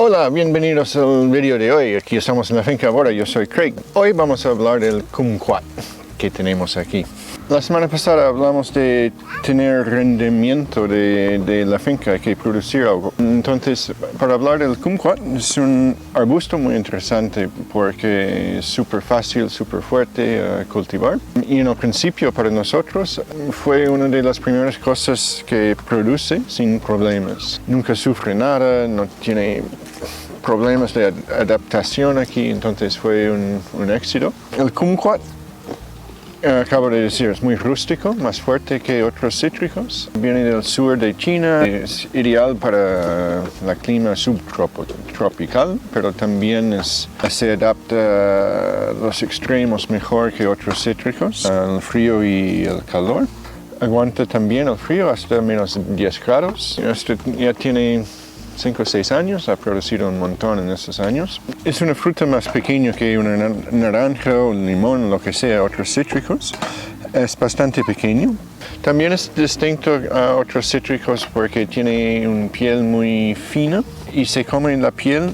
Hola, bienvenidos al vídeo de hoy. Aquí estamos en la finca ahora, yo soy Craig. Hoy vamos a hablar del kumquat que tenemos aquí. La semana pasada hablamos de tener rendimiento de la finca, hay que producir algo. Entonces, para hablar del kumquat, es un arbusto muy interesante porque es súper fácil, súper fuerte a cultivar. Y en el principio para nosotros fue una de las primeras cosas que produce sin problemas. Nunca sufre nada, no tiene problemas de adaptación aquí, entonces fue un éxito. El kumquat, acabo de decir, es muy rústico, más fuerte que otros cítricos. Viene del sur de China, es ideal para el clima subtropical, pero también se adapta a los extremos mejor que otros cítricos, al frío y el calor. Aguanta también el frío hasta menos 10 grados. Ya tiene 5 o 6 años, ha producido un montón en esos años. Es una fruta más pequeña que una naranja o un limón, lo que sea, otros cítricos. Es bastante pequeño. También es distinto a otros cítricos porque tiene una piel muy fina y se come la piel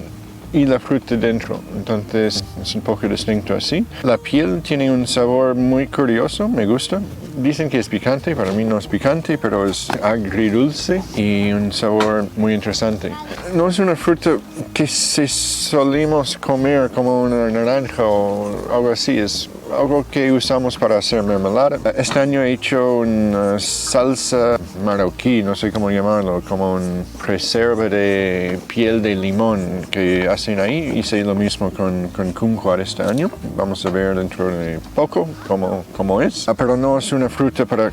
y la fruta dentro, entonces es un poco distinto así. La piel tiene un sabor muy curioso, me gusta. Dicen que es picante, para mí no es picante, pero es agridulce y un sabor muy interesante. No es una fruta que solemos comer como una naranja o algo así, es algo que usamos para hacer mermelada. Este año he hecho una salsa marroquí, no sé cómo llamarlo, como un preserva de piel de limón que hacen ahí. Hice lo mismo con kumquat este año. Vamos a ver dentro de poco cómo es. Pero no es una fruta para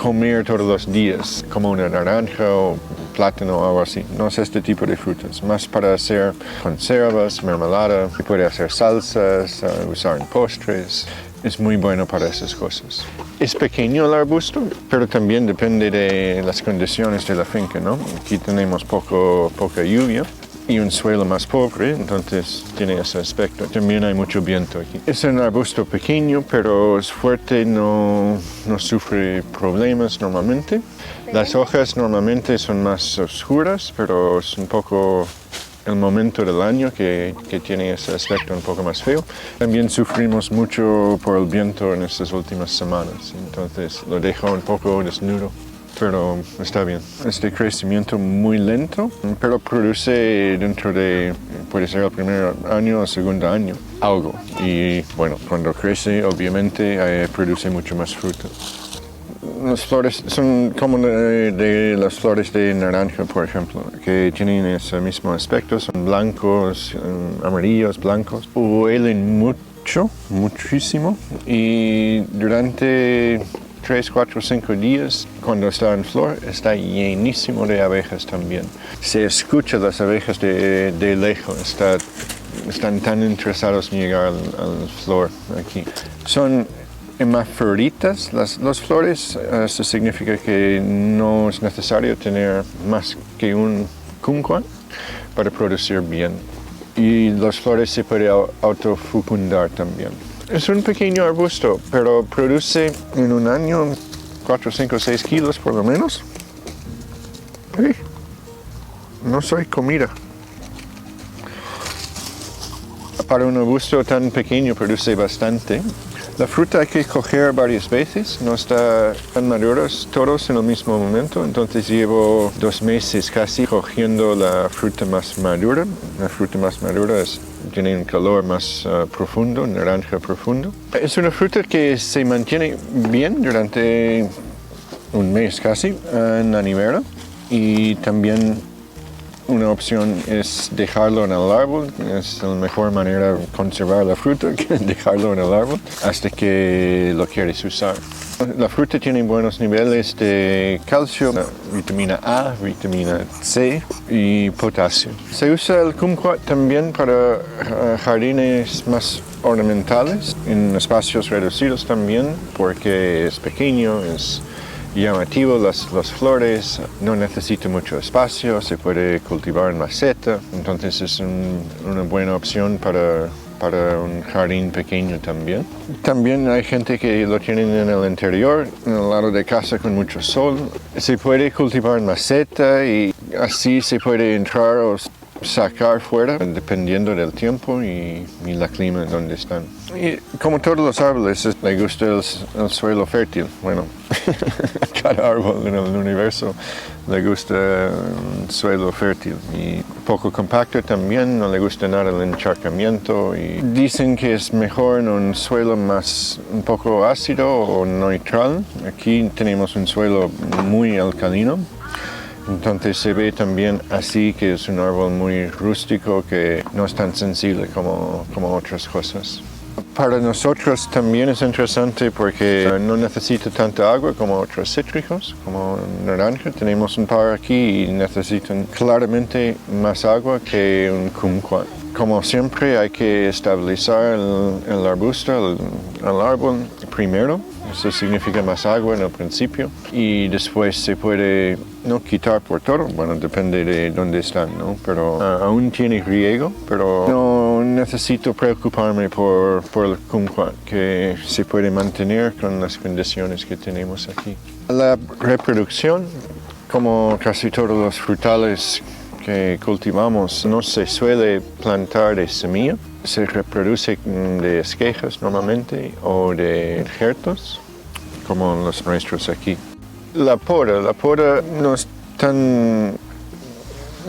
comer todos los días, como una naranja o plátano o algo así. No es este tipo de frutas, más para hacer conservas, mermelada, se puede hacer salsas, usar en postres. Es muy bueno para esas cosas. Es pequeño el arbusto, pero también depende de las condiciones de la finca, ¿no? Aquí tenemos poca lluvia y un suelo más pobre, entonces tiene ese aspecto. También hay mucho viento aquí. Es un arbusto pequeño, pero es fuerte, no sufre problemas normalmente. Las hojas normalmente son más oscuras, pero es un poco el momento del año que tiene ese aspecto un poco más feo. También sufrimos mucho por el viento en estas últimas semanas, entonces lo dejo un poco desnudo. Pero está bien. Es de crecimiento muy lento, pero produce dentro de, puede ser el primer año o el segundo año, algo. Y bueno, cuando crece, obviamente, produce mucho más fruta. Las flores son como de las flores de naranja, por ejemplo, que tienen ese mismo aspecto, son blancos, amarillos, blancos. Huelen muchísimo, y durante 3, 4, 5 días, cuando está en flor, está llenísimo de abejas también. Se escucha las abejas de lejos, están tan interesados en llegar al flor aquí. Son hermafroditas las flores, eso significa que no es necesario tener más que un kumquat para producir bien. Y las flores se pueden autofecundar también. Es un pequeño arbusto, pero produce en un año 4, 5, 6 kilos por lo menos. No soy comida. Para un arbusto tan pequeño produce bastante. La fruta hay que coger varias veces, no está tan maduros todos en el mismo momento, entonces llevo 2 meses casi cogiendo la fruta más madura. La fruta más madura tiene un color más profundo, naranja profundo. Es una fruta que se mantiene bien durante un mes casi en la nevera, y también una opción es dejarlo en el árbol. Es la mejor manera de conservar la fruta, que dejarlo en el árbol hasta que lo quieres usar. La fruta tiene buenos niveles de calcio, vitamina A, vitamina C y potasio. Se usa el kumquat también para jardines más ornamentales, en espacios reducidos también, porque es pequeño, es llamativo, las flores, no necesita mucho espacio, se puede cultivar en maceta, entonces es una buena opción para un jardín pequeño también. También hay gente que lo tienen en el interior, en el lado de casa con mucho sol. Se puede cultivar en maceta y así se puede entrar sacar fuera dependiendo del tiempo y el clima donde están. Y como todos los árboles, le gusta el suelo fértil. Bueno, cada árbol en el universo le gusta un suelo fértil. Y poco compacto también, no le gusta nada el encharcamiento. Y dicen que es mejor en un suelo más un poco ácido o neutral. Aquí tenemos un suelo muy alcalino. Entonces se ve también así que es un árbol muy rústico que no es tan sensible como otras cosas. Para nosotros también es interesante porque no necesita tanta agua como otros cítricos, como naranja. Tenemos un par aquí y necesitan claramente más agua que un kumquat. Como siempre hay que estabilizar el arbusto, el árbol primero. Eso significa más agua en el principio y después se puede no quitar por todo, bueno, depende de dónde están, ¿no? Pero aún tiene riego, pero no necesito preocuparme por el kumquat, que se puede mantener con las condiciones que tenemos aquí. La reproducción, como casi todos los frutales que cultivamos, no se suele plantar de semilla. Se reproduce de esquejas normalmente o de injertos, como los nuestros aquí. La poda no es tan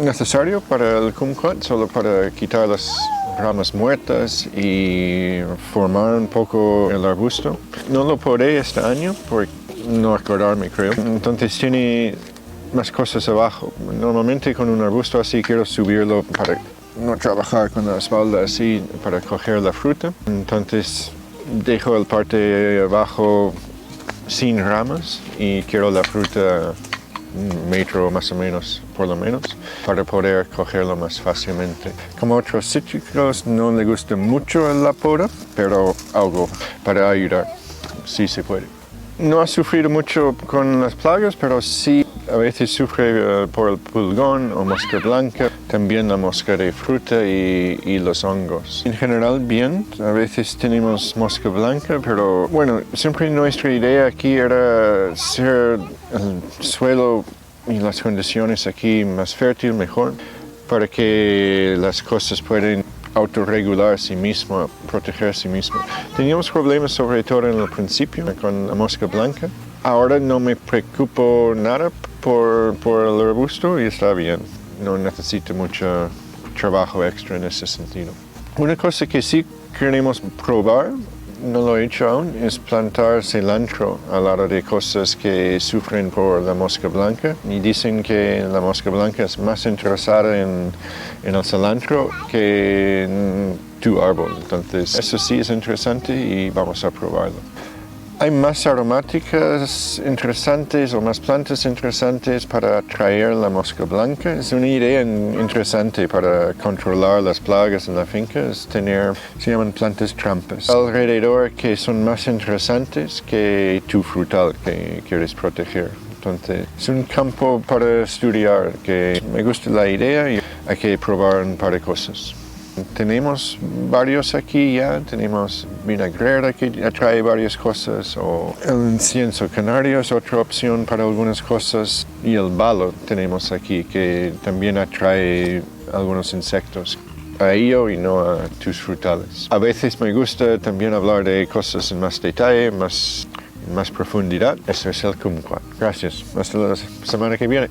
necesario para el kumquat, solo para quitar las ramas muertas y formar un poco el arbusto. No lo podé este año por no acordarme, creo. Entonces tiene más cosas abajo. Normalmente con un arbusto así quiero subirlo para no trabajar con la espalda así para coger la fruta. Entonces dejo el parte de abajo sin ramas y quiero la fruta un metro más o menos, por lo menos, para poder cogerlo más fácilmente. Como otros cítricos no le gusta mucho la poda, pero algo para ayudar, sí se puede. No ha sufrido mucho con las plagas, pero sí a veces sufre por el pulgón o mosca blanca, también la mosca de fruta y los hongos. En general bien, a veces tenemos mosca blanca, pero bueno, siempre nuestra idea aquí era hacer el suelo y las condiciones aquí más fértil, mejor, para que las cosas puedan autorregular a sí mismo, proteger a sí mismo. Teníamos problemas sobre todo en el principio con la mosca blanca. Ahora no me preocupo nada por el arbusto y está bien. No necesito mucho trabajo extra en ese sentido. Una cosa que sí queremos probar, no lo he hecho aún, es plantar cilantro al lado de cosas que sufren por la mosca blanca. Y dicen que la mosca blanca es más interesada en el cilantro que en tu árbol. Entonces, eso sí es interesante y vamos a probarlo. Hay más aromáticas interesantes o más plantas interesantes para atraer la mosca blanca. Es una idea interesante para controlar las plagas en la finca, es tener, se llaman plantas trampas, alrededor que son más interesantes que tu frutal que quieres proteger. Entonces, es un campo para estudiar que me gusta la idea y hay que probar un par de cosas. Tenemos varios aquí ya, tenemos vinagrera que atrae varias cosas, o el incienso canario es otra opción para algunas cosas, y el balo tenemos aquí que también atrae algunos insectos. A ello y no a tus frutales. A veces me gusta también hablar de cosas en más detalle, en más profundidad. Eso es el kumquat. Gracias. Hasta la semana que viene.